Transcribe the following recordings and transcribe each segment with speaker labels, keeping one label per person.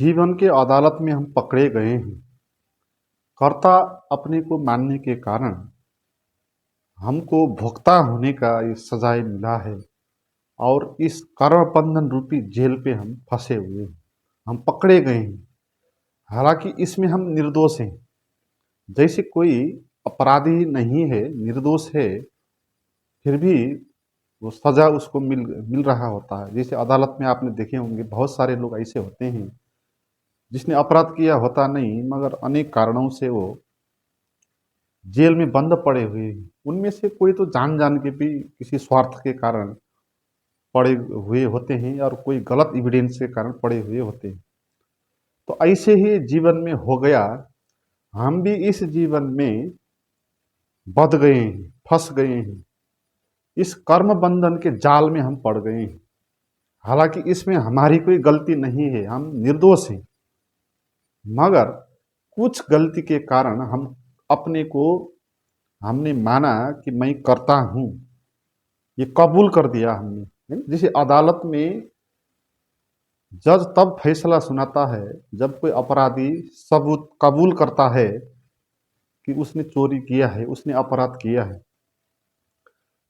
Speaker 1: जीवन के अदालत में हम पकड़े गए हैं। कर्ता अपने को मानने के कारण हमको भोक्ता होने का ये सजाए मिला है और इस कर्म बंधन रूपी जेल पे हम फंसे हुए हैं। हम पकड़े गए हैं। हालांकि इसमें हम निर्दोष हैं। जैसे कोई अपराधी नहीं है, निर्दोष है, फिर भी वो सजा उसको मिल मिल रहा होता है। जैसे अदालत में आपने देखे होंगे, बहुत सारे लोग ऐसे होते हैं जिसने अपराध किया होता नहीं, मगर अनेक कारणों से वो जेल में बंद पड़े हुए हैं। उनमें से कोई तो जान जान के भी किसी स्वार्थ के कारण पड़े हुए होते हैं और कोई गलत एविडेंस के कारण पड़े हुए होते हैं। तो ऐसे ही जीवन में हो गया। हम भी इस जीवन में बंध गए हैं, फंस गए हैं। इस कर्म बंधन के जाल में हम पड़ गए हैं। हालांकि इसमें हमारी कोई गलती नहीं है, हम निर्दोष हैं, मगर कुछ गलती के कारण हम अपने को हमने माना कि मैं करता हूँ, ये कबूल कर दिया हमने। नहीं? जैसे अदालत में जज तब फैसला सुनाता है जब कोई अपराधी सबूत कबूल करता है कि उसने चोरी किया है, उसने अपराध किया है।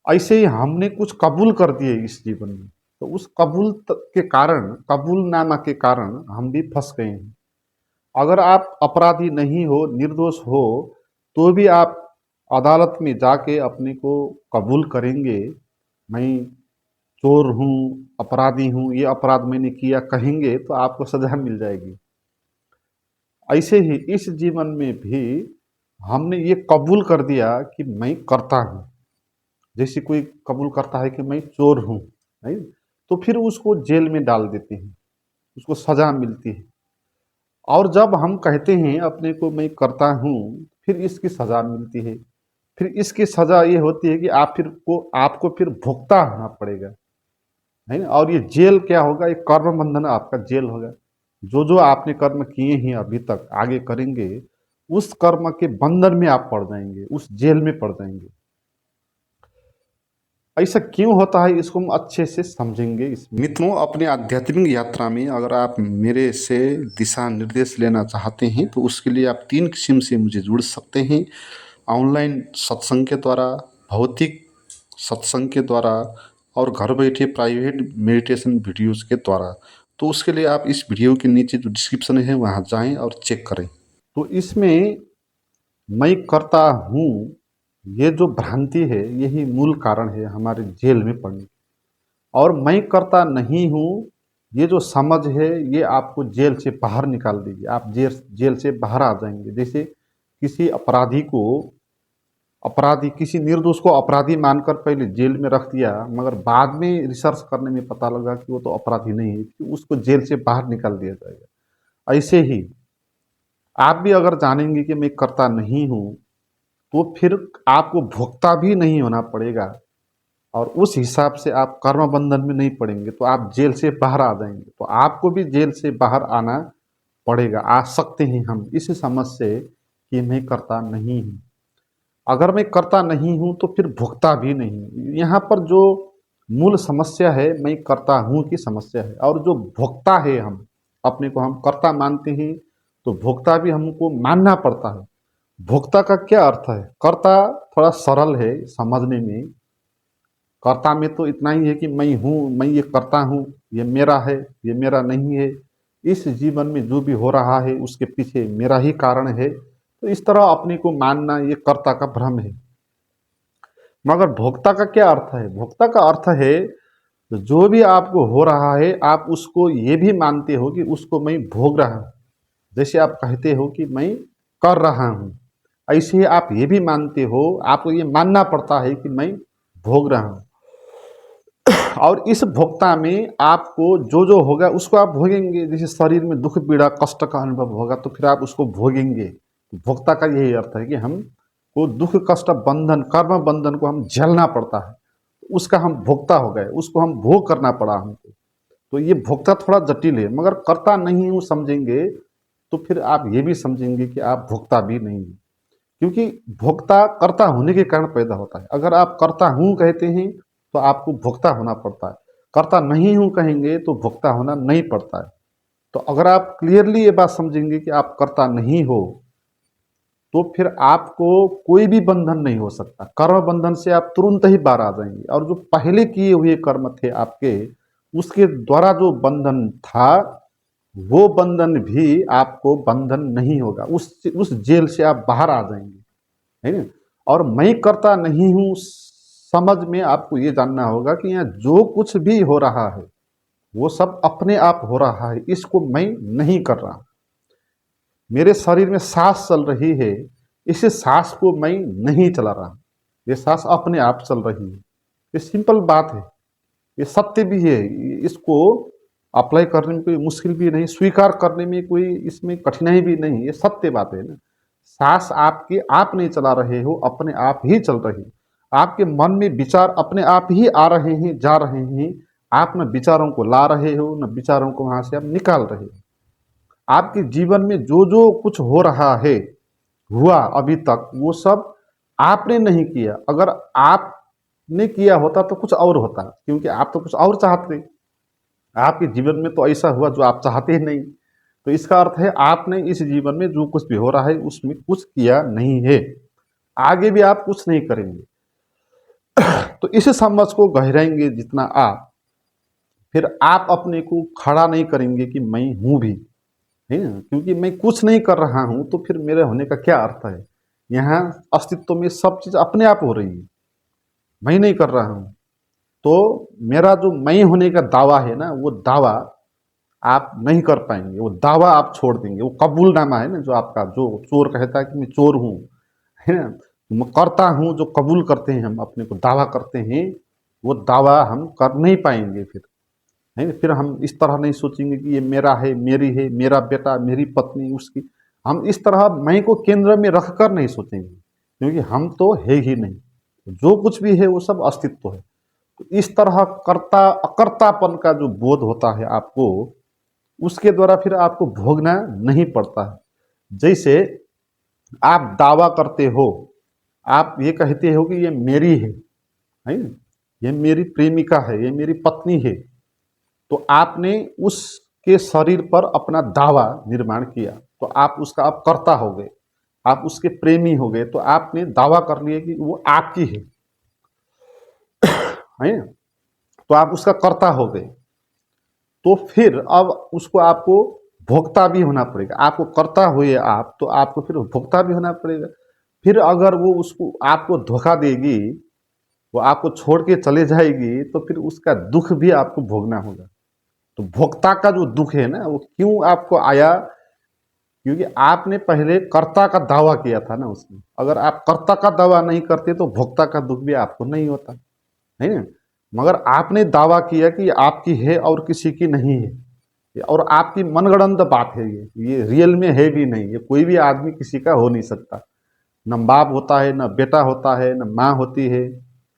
Speaker 1: ऐसे ही हमने कुछ कबूल कर दिए इस जीवन में, तो उस के कारण, कबूलनामा के कारण हम भी फंस गए हैं। अगर आप अपराधी नहीं हो, निर्दोष हो, तो भी आप अदालत में जाके अपने को कबूल करेंगे, मैं चोर हूँ, अपराधी हूँ, ये अपराध मैंने किया कहेंगे, तो आपको सजा मिल जाएगी। ऐसे ही इस जीवन में भी हमने ये कबूल कर दिया कि मैं करता हूँ। जैसे कोई कबूल करता है कि मैं चोर हूँ, नहीं, तो फिर उसको जेल में डाल देते हैं, उसको सजा मिलती है। और जब हम कहते हैं अपने को मैं करता हूँ, फिर इसकी सजा मिलती है। फिर इसकी सजा ये होती है कि आपको फिर भुगता होना पड़ेगा, है ना। और ये जेल क्या होगा, ये कर्म बंधन आपका जेल होगा। जो जो आपने कर्म किए हैं अभी तक, आगे करेंगे, उस कर्म के बंधन में आप पड़ जाएंगे, उस जेल में पड़ जाएंगे। ऐसा क्यों होता है, इसको हम अच्छे से समझेंगे। इस मित्रों, अपने आध्यात्मिक यात्रा में अगर आप मेरे से दिशा निर्देश लेना चाहते हैं तो उसके लिए आप 3 किस्म से मुझे जुड़ सकते हैं। ऑनलाइन सत्संग के द्वारा, भौतिक सत्संग के द्वारा, और घर बैठे प्राइवेट मेडिटेशन वीडियोस के द्वारा। तो उसके लिए आप इस वीडियो के नीचे जो डिस्क्रिप्शन है वहाँ जाएं और चेक करें। तो इसमें मैं करता हूँ, ये जो भ्रांति है, यही मूल कारण है हमारे जेल में पड़ने की। और मैं करता नहीं हूँ, ये जो समझ है, ये आपको जेल से बाहर निकाल देगी। आप जेल से बाहर आ जाएंगे। जैसे किसी किसी निर्दोष को अपराधी मानकर पहले जेल में रख दिया, मगर बाद में रिसर्च करने में पता लगा कि वो तो अपराधी नहीं है, कि उसको जेल से बाहर निकाल दिया जाएगा। ऐसे ही आप भी अगर जानेंगे कि मैं करता नहीं हूँ, तो फिर आपको भुगता भी नहीं होना पड़ेगा, और उस हिसाब से आप कर्म बंधन में नहीं पड़ेंगे, तो आप जेल से बाहर आ जाएंगे। तो आपको भी जेल से बाहर आना पड़ेगा, आ सकते हैं हम इस समझ से कि मैं करता नहीं हूँ। अगर मैं करता नहीं हूँ तो फिर भुगता भी नहीं। यहाँ पर जो मूल समस्या है, मैं करता हूँ की समस्या है, और जो भुगता है, हम अपने को हम कर्ता मानते हैं, तो भुगता भी हमको मानना पड़ता है। भुगता का क्या अर्थ है? कर्ता थोड़ा सरल है समझने में। कर्ता में तो इतना ही है कि मैं हूँ, मैं ये करता हूँ, ये मेरा है, ये मेरा नहीं है। इस जीवन में जो भी हो रहा है उसके पीछे मेरा ही कारण है। तो इस तरह अपने को मानना, ये कर्ता का भ्रम है। मगर भोक्ता का क्या अर्थ है? भोक्ता का अर्थ है जो भी आपको हो रहा है, आप उसको ये भी मानते हो कि उसको मैं भोग रहा हूँ। जैसे आप कहते हो कि मैं कर रहा हूँ, ऐसे ही आप ये भी मानते हो, आपको ये मानना पड़ता है कि मैं भोग रहा हूँ। और इस भोक्ता में आपको जो जो होगा उसको आप भोगेंगे। जैसे शरीर में दुख पीड़ा कष्ट का अनुभव होगा, तो फिर आप उसको भोगेंगे। भोक्ता का यही अर्थ है कि हम को दुख कष्ट बंधन, कर्म बंधन को हम झेलना पड़ता है, उसका हम भोक्ता हो गए, उसको हम भोग करना पड़ा हमको। तो ये भोक्ता थोड़ा जटिल है, मगर कर्ता नहीं हूँ समझेंगे तो फिर आप ये भी समझेंगे कि आप भोक्ता भी नहीं है। क्योंकि भोक्ता कर्ता होने के कारण पैदा होता है। अगर आप कर्ता हूँ कहते हैं तो आपको भोक्ता होना पड़ता है। कर्ता नहीं हूँ कहेंगे तो भोक्ता होना नहीं पड़ता है। तो अगर आप क्लियरली ये बात समझेंगे कि आप कर्ता नहीं हो, तो फिर आपको कोई भी बंधन नहीं हो सकता। कर्म बंधन से आप तुरंत ही बाहर आ जाएंगे, और जो पहले किए हुए कर्म थे आपके, उसके द्वारा जो बंधन था, वो बंधन भी आपको बंधन नहीं होगा। उस जेल से आप बाहर आ जाएंगे, है ना। और मैं करता नहीं हूँ, समझ में आपको ये जानना होगा कि यहाँ जो कुछ भी हो रहा है वो सब अपने आप हो रहा है, इसको मैं नहीं कर रहा। मेरे शरीर में सांस चल रही है, इस सांस को मैं नहीं चला रहा, ये सांस अपने आप चल रही है। ये सिंपल बात है, ये सत्य भी है। इसको अप्लाई करने में कोई मुश्किल भी नहीं, स्वीकार करने में कोई इसमें कठिनाई भी नहीं, ये सत्य बात है ना। सांस आपकी आप नहीं चला रहे हो, अपने आप ही चल रही है। आपके मन में विचार अपने आप ही आ रहे हैं, जा रहे हैं। आप न विचारों को ला रहे हो, न विचारों को वहां से आप निकाल रहे हो। आपके जीवन में जो जो कुछ हो रहा है, हुआ अभी तक, वो सब आपने नहीं किया। अगर आपने किया होता तो कुछ और होता, क्योंकि आप तो कुछ और चाहते। आपके जीवन में तो ऐसा हुआ जो आप चाहते ही नहीं। तो इसका अर्थ है आपने इस जीवन में जो कुछ भी हो रहा है उसमें कुछ किया नहीं है, आगे भी आप कुछ नहीं करेंगे। तो इस समझ को गहराएंगे जितना आप, फिर आप अपने को खड़ा नहीं करेंगे कि मैं हूं भी, है ना। क्योंकि मैं कुछ नहीं कर रहा हूं तो फिर मेरे होने का क्या अर्थ है। यहाँ अस्तित्व में सब चीज अपने आप हो रही है, मैं नहीं कर रहा हूं। तो मेरा जो मैं होने का दावा है ना, वो दावा आप नहीं कर पाएंगे। वो दावा आप छोड़ देंगे। वो कबूलनामा है ना, जो आपका, जो चोर कहता है कि मैं चोर हूँ, है ना, मैं करता हूँ, जो कबूल करते हैं हम अपने को, दावा करते हैं, वो दावा हम कर नहीं पाएंगे फिर, है ना। फिर हम इस तरह नहीं सोचेंगे कि ये मेरा है, मेरी है, मेरा बेटा, मेरी पत्नी, उसकी। हम इस तरह मैं को केंद्र में रख कर नहीं सोचेंगे, क्योंकि हम तो है ही नहीं। जो कुछ भी है वो सब अस्तित्व है। तो इस तरह कर्ता अकर्तापन का जो बोध होता है आपको, उसके द्वारा फिर आपको भोगना नहीं पड़ता है। जैसे आप दावा करते हो, आप ये कहते हो कि ये मेरी है ना? ये मेरी प्रेमिका है, ये मेरी पत्नी है। तो आपने उसके शरीर पर अपना दावा निर्माण किया, तो आप उसका आप कर्ता हो गए, आप उसके प्रेमी हो गए। तो आपने दावा कर लिया कि वो आपकी है ना? तो आप उसका कर्ता हो गए। तो फिर अब उसको आपको भोक्ता भी होना पड़ेगा। आपको कर्ता हुए आप, तो आपको फिर भोक्ता भी होना पड़ेगा। फिर अगर वो उसको आपको धोखा देगी, वो आपको छोड़ के चले जाएगी, तो फिर उसका दुख भी आपको भोगना होगा। तो भोक्ता का जो दुख है ना, वो क्यों आपको आया? क्योंकि आपने पहले कर्ता का दावा किया था ना उसमें। अगर आप कर्ता का दावा नहीं करते तो भोक्ता का दुख भी आपको नहीं होता, है ना। मगर आपने दावा किया कि ये आपकी है और किसी की नहीं है, और आपकी मनगढ़ंत बात है। ये रियल में है भी नहीं। ये कोई भी आदमी किसी का हो नहीं सकता। न बाप होता है, न बेटा होता है, न माँ होती है,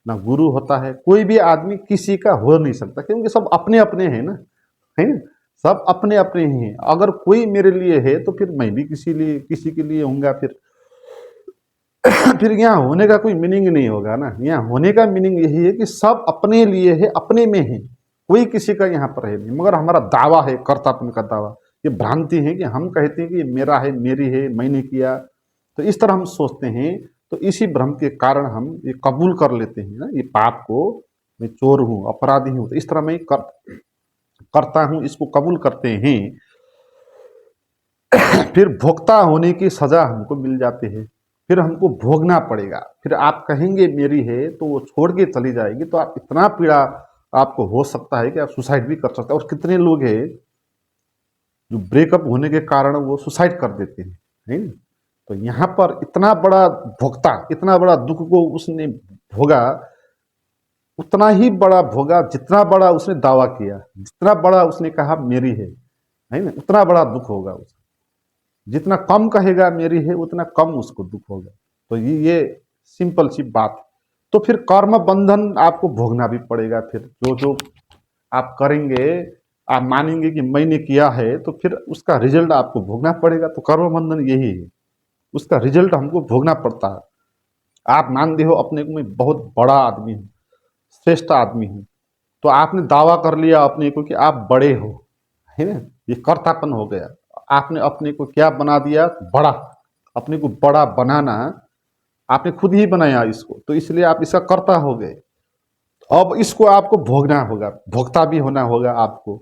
Speaker 1: न गुरु होता है। कोई भी आदमी किसी का हो नहीं सकता, क्योंकि सब अपने अपने हैं ना, है ना। सब अपने अपने ही हैं। अगर कोई मेरे लिए है तो फिर मैं भी किसी के लिए होऊंगा। फिर फिर यहाँ होने का कोई मीनिंग नहीं होगा ना। यहाँ होने का मीनिंग यही है कि सब अपने लिए है, अपने में है, कोई किसी का यहाँ पर है नहीं। मगर हमारा दावा है, कर्तापन का दावा, ये भ्रांति है कि हम कहते हैं कि ये मेरा है, मेरी है, मैंने किया। तो इस तरह हम सोचते हैं। तो इसी भ्रम के कारण हम ये कबूल कर लेते हैं ना, ये पाप को। मैं चोर हूँ, अपराधी हूँ, तो इस तरह मैं करता हूँ, इसको कबूल करते हैं। फिर भोक्ता होने की सजा हमको मिल जाती है। फिर हमको भोगना पड़ेगा। फिर आप कहेंगे मेरी है, तो वो छोड़ के चली जाएगी, तो आप इतना पीड़ा आपको हो सकता है कि आप सुसाइड भी कर सकते हैं। और कितने लोग हैं जो ब्रेकअप होने के कारण वो सुसाइड कर देते हैं, है ना। तो यहाँ पर इतना बड़ा भोक्ता, इतना बड़ा दुख को उसने भोगा, उतना ही बड़ा भोगा जितना बड़ा उसने दावा किया, जितना बड़ा उसने कहा मेरी है ना, उतना बड़ा दुख होगा उसका। जितना कम कहेगा मेरी है, उतना कम उसको दुख होगा। तो ये सिंपल सी बात है। तो फिर कर्म बंधन आपको भोगना भी पड़ेगा। फिर जो जो आप करेंगे, आप मानेंगे कि मैंने किया है, तो फिर उसका रिजल्ट आपको भोगना पड़ेगा। तो कर्म बंधन यही है, उसका रिजल्ट हमको भोगना पड़ता है। आप मानते हो अपने को मैं बहुत बड़ा आदमी हूँ, श्रेष्ठ आदमी हूँ, तो आपने दावा कर लिया अपने को कि आप बड़े हो, है ना। ये कर्तापन हो गया। आपने अपने को क्या बना दिया, बड़ा। अपने को बड़ा बनाना आपने खुद ही बनाया इसको, तो इसलिए आप इसका कर्ता हो गए। अब इसको आपको भोगना होगा, भोक्ता भी होना होगा आपको।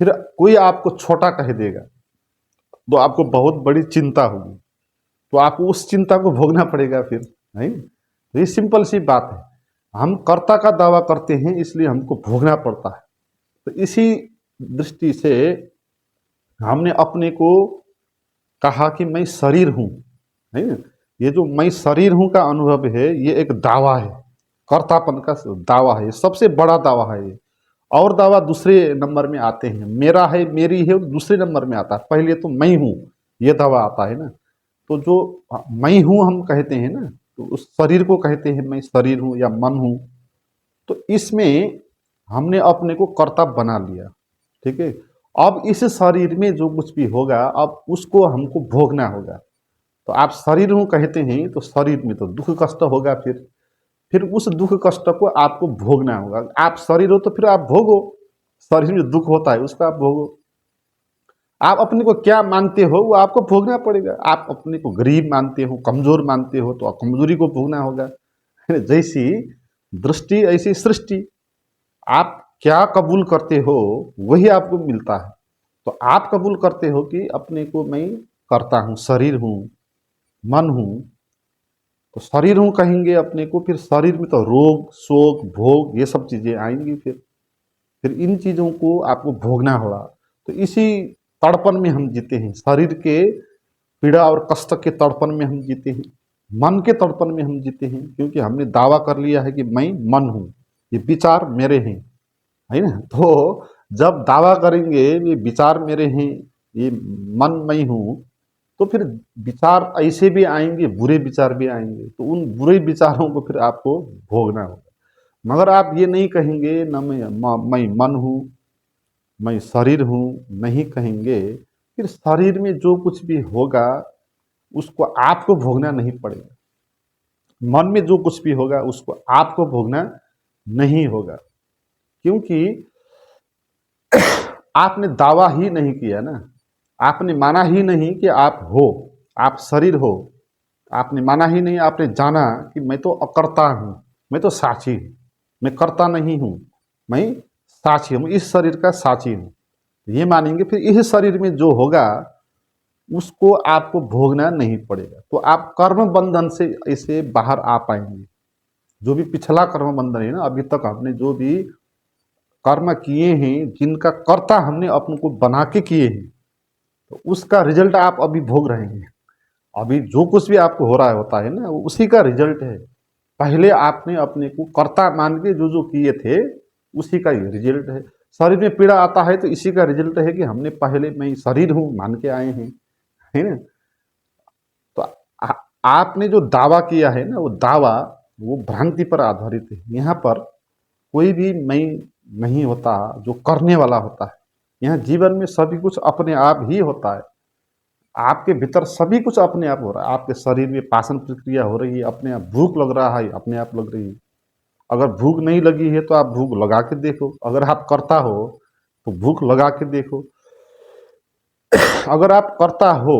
Speaker 1: फिर कोई आपको छोटा कह देगा तो आपको बहुत बड़ी चिंता होगी, तो आपको उस चिंता को भोगना पड़ेगा फिर, नहीं। तो ये सिंपल सी बात है। हम कर्ता का दावा करते हैं इसलिए हमको भोगना पड़ता है। तो इसी दृष्टि से हमने अपने को कहा कि मैं शरीर हूं, नहीं ना। ये जो मैं शरीर हूं का अनुभव है, ये एक दावा है, कर्तापन का दावा है, सबसे बड़ा दावा है ये। और दावा दूसरे नंबर में आते हैं, मेरा है, मेरी है, दूसरे नंबर में आता है। पहले तो मैं हूं, ये दावा आता है ना। तो जो मैं हूं हम कहते हैं ना, तो उस शरीर को कहते हैं मैं शरीर हूं या मन हूं। तो इसमें हमने अपने को कर्ता बना लिया, ठीक है। अब इस शरीर में जो कुछ भी होगा, अब उसको हमको भोगना होगा। तो आप शरीर हूं कहते हैं, तो शरीर में तो दुख कष्ट होगा, फिर उस दुख कष्ट को आपको भोगना होगा। आप शरीर हो तो फिर आप भोगो, शरीर में दुख होता है उसका आप भोगो। आप अपने को क्या मानते हो वो आपको भोगना पड़ेगा। आप अपने को गरीब मानते हो, कमजोर मानते हो, तो कमजोरी को भोगना होगा। जैसी दृष्टि ऐसी सृष्टि। आप क्या कबूल करते हो वही आपको मिलता है। तो आप कबूल करते हो कि अपने को मैं करता हूँ, शरीर हूँ, मन हूँ, तो शरीर हूँ कहेंगे अपने को, फिर शरीर में तो रोग शोक भोग ये सब चीजें आएंगी। फिर इन चीजों को आपको भोगना होगा। तो इसी तड़पन में हम जीते हैं, शरीर के पीड़ा और कष्ट के तड़पन में हम जीते हैं, मन के तड़पन में हम जीते हैं, क्योंकि हमने दावा कर लिया है कि मैं मन हूँ, ये विचार मेरे हैं, है ना। तो जब दावा करेंगे ये विचार मेरे हैं, ये मन मैं हूँ, तो फिर विचार ऐसे भी आएंगे, बुरे विचार भी आएंगे, तो उन बुरे विचारों को फिर आपको भोगना होगा। मगर आप ये नहीं कहेंगे न मैं मन हूँ, मैं शरीर हूँ, नहीं कहेंगे, फिर शरीर में जो कुछ भी होगा उसको आपको भोगना नहीं पड़ेगा। मन में जो कुछ भी होगा उसको आपको भोगना नहीं होगा, क्योंकि आपने दावा ही नहीं किया ना। आपने माना ही नहीं कि आप हो, आप शरीर हो। आपने माना ही नहीं, आपने जाना कि मैं तो अकर्ता हूं, मैं तो साक्षी हूं, मैं कर्ता नहीं हूं, मैं साक्षी हूं, इस शरीर का साक्षी हूं। ये मानेंगे, फिर इस शरीर में जो होगा उसको आपको भोगना नहीं पड़ेगा। तो आप कर्म बंधन से इसे बाहर आ पाएंगे। जो भी पिछला कर्म बंधन है ना, अभी तक हमने जो भी कर्म किए हैं, जिनका कर्ता हमने अपने को बना के किए हैं, तो उसका रिजल्ट आप अभी भोग रहे हैं। अभी जो कुछ भी आपको हो रहा होता है ना, वो उसी का रिजल्ट है। पहले आपने अपने को कर्ता मान के जो जो किए थे उसी का ही रिजल्ट है। शरीर में पीड़ा आता है तो इसी का रिजल्ट है कि हमने पहले मैं शरीर हूं मान के आए हैं, है ना। तो आपने जो दावा किया है ना, वो दावा वो भ्रांति पर आधारित है। यहाँ पर कोई भी मैं नहीं होता जो करने वाला होता है। यहाँ जीवन में सभी कुछ अपने आप ही होता है। आपके भीतर सभी कुछ अपने आप हो रहा है। आपके शरीर में पाचन प्रक्रिया हो रही है, अपने आप भूख लग रहा है, अपने आप लग रही है। अगर भूख नहीं लगी है तो आप भूख लगा के देखो। अगर आप करता हो तो भूख लगा के देखो। अगर आप करता हो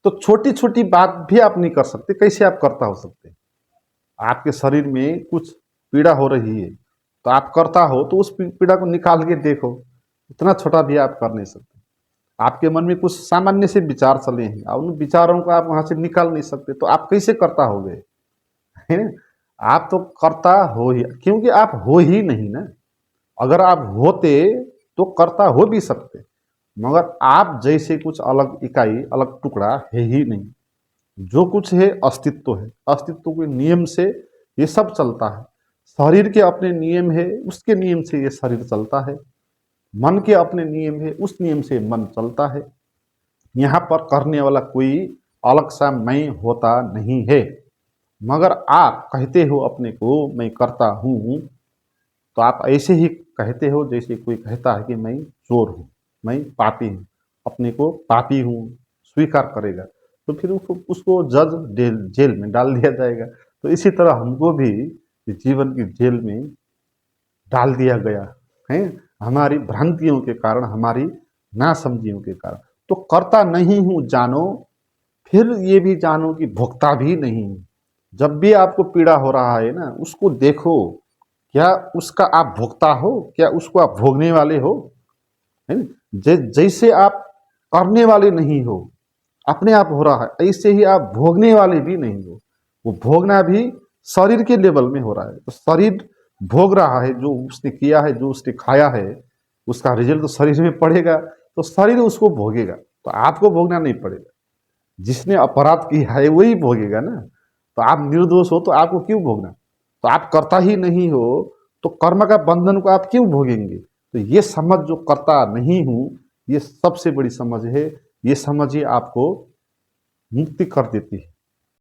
Speaker 1: तो छोटी छोटी बात भी आप नहीं कर सकते, कैसे आप करता हो सकते। आपके शरीर में कुछ पीड़ा हो रही है तो आप करता हो तो उस पीड़ा को निकाल के देखो। इतना छोटा भी आप कर नहीं सकते। आपके मन में कुछ सामान्य से विचार चले हैं और उन विचारों को आप वहां से निकाल नहीं सकते, तो आप कैसे करता हो गए, है। आप तो करता हो ही, क्योंकि आप हो ही नहीं ना। अगर आप होते तो करता हो भी सकते, मगर आप जैसे कुछ अलग इकाई अलग टुकड़ा है ही नहीं। जो कुछ है अस्तित्व है, अस्तित्व के नियम से ये सब चलता है। शरीर के अपने नियम है, उसके नियम से ये शरीर चलता है। मन के अपने नियम है, उस नियम से मन चलता है। यहाँ पर करने वाला कोई अलग सा मैं होता नहीं है। मगर आप कहते हो अपने को मैं करता हूँ, तो आप ऐसे ही कहते हो जैसे कोई कहता है कि मैं चोर हूँ, मैं पापी हूँ, अपने को पापी हूँ स्वीकार करेगा, तो फिर उसको जज जेल में डाल दिया जाएगा। तो इसी तरह हमको भी जीवन की जेल में डाल दिया गया है, हमारी भ्रांतियों के कारण, हमारी ना समझियों के कारण। तो कर्ता नहीं हूं जानो, फिर ये भी जानो कि भोक्ता भी नहीं हूं। जब भी आपको पीड़ा हो रहा है ना, उसको देखो, क्या उसका आप भोक्ता हो, क्या उसको आप भोगने वाले हो, है ना? जैसे आप करने वाले नहीं हो, अपने आप हो रहा है, ऐसे ही आप भोगने वाले भी नहीं हो। वो भोगना भी शरीर के लेवल में हो रहा है, तो शरीर भोग रहा है जो उसने किया है, जो उसने खाया है, उसका रिजल्ट तो शरीर में पड़ेगा, तो शरीर उसको भोगेगा, तो आपको भोगना नहीं पड़ेगा। जिसने अपराध किया है वही भोगेगा ना। तो आप निर्दोष हो तो आपको क्यों भोगना? तो आप करता ही नहीं हो, तो कर्म का बंधन को आप क्यों भोगेंगे? तो ये समझ जो करता नहीं हूं, ये सबसे बड़ी समझ है। ये समझ ही आपको मुक्ति कर देती है।